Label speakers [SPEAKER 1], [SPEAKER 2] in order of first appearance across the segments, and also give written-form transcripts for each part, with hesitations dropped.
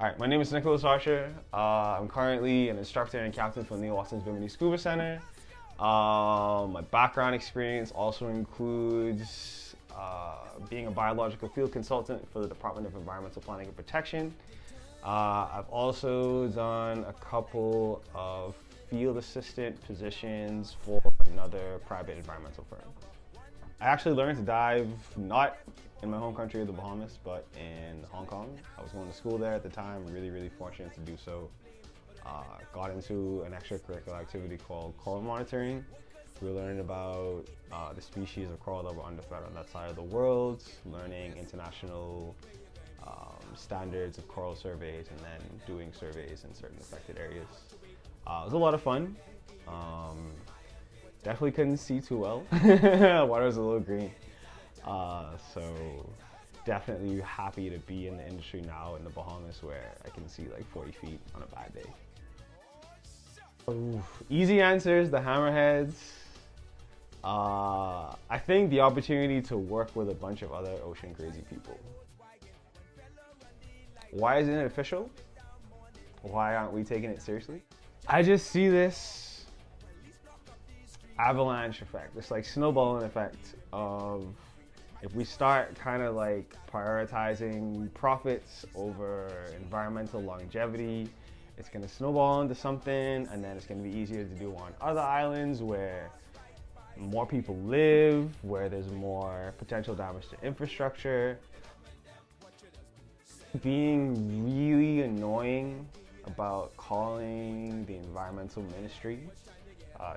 [SPEAKER 1] All right, my name is Nicholas Archer. I'm currently an instructor and captain for Neil Watson's Bimini Scuba Center. My background experience also includes being a biological field consultant for the Department of Environmental Planning and Protection. I've also done a couple of field assistant positions for another private environmental firm. I actually learned to dive not in my home country of the Bahamas, but in Hong Kong. I was going to school there at the time, really fortunate to do so. Got into an extracurricular activity called coral monitoring. We were learning about the species of coral that were underfed on that side of the world, learning international standards of coral surveys, and then doing surveys in certain affected areas. It was a lot of fun. Definitely couldn't see too well. Water was a little green. So definitely happy to be in the industry now in the Bahamas where I can see like 40 feet on a bad day. Easy answers, the hammerheads. I think the opportunity to work with a bunch of other ocean crazy people. Why isn't it official? Why aren't we taking it seriously? I just see this avalanche effect, this like snowballing effect of if we start kind of like prioritizing profits over environmental longevity, it's gonna snowball into something, and then it's gonna be easier to do on other islands where more people live, where there's more potential damage to infrastructure. Being really annoying about calling the environmental ministry,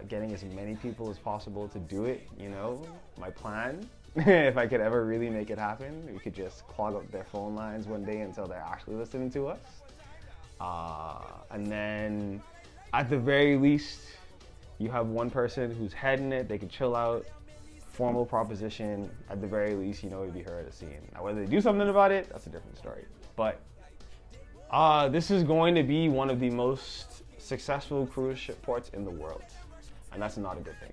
[SPEAKER 1] getting as many people as possible to do it, you know, my plan. If I could ever really make it happen, we could just clog up their phone lines one day until they're actually listening to us. And then at the very least, you have one person who's heading it, they can chill out, formal proposition, at the very least, you know, it'd be heard or seen. Now, whether they do something about it, that's a different story. But this is going to be one of the most successful cruise ship ports in the world, and that's not a good thing.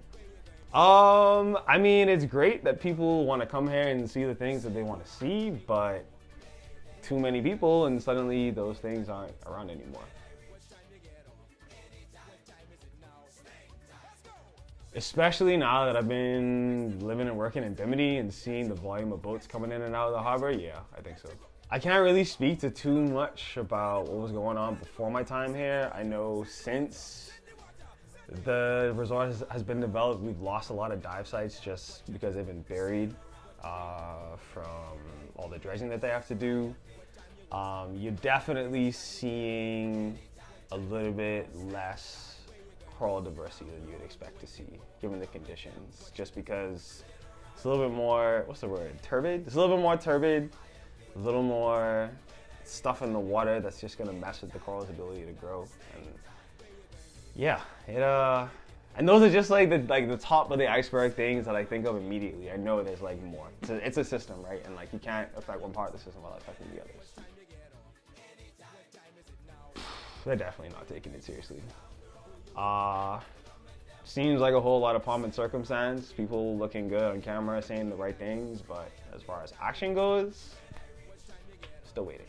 [SPEAKER 1] I mean, it's great that people want to come here and see the things that they want to see, but too many people and suddenly those things aren't around anymore. Especially now that I've been living and working in Bimini and seeing the volume of boats coming in and out of the harbor, yeah, I think so. I can't really speak to too much about what was going on before my time here. I know since the resort has been developed, we've lost a lot of dive sites just because they've been buried from all the dredging that they have to do. You're definitely seeing a little bit less coral diversity than you'd expect to see, given the conditions, just because it's a little bit more, what's the word, turbid? It's a little bit more turbid, a little more stuff in the water that's just gonna mess with the coral's ability to grow. And yeah, and those are just like the top of the iceberg things that I think of immediately. I know there's like more. It's a system, right? And like you can't affect one part of the system without affecting the others. They're definitely not taking it seriously. Seems like a whole lot of pomp and circumstance, people looking good on camera, saying the right things, but as far as action goes, still waiting.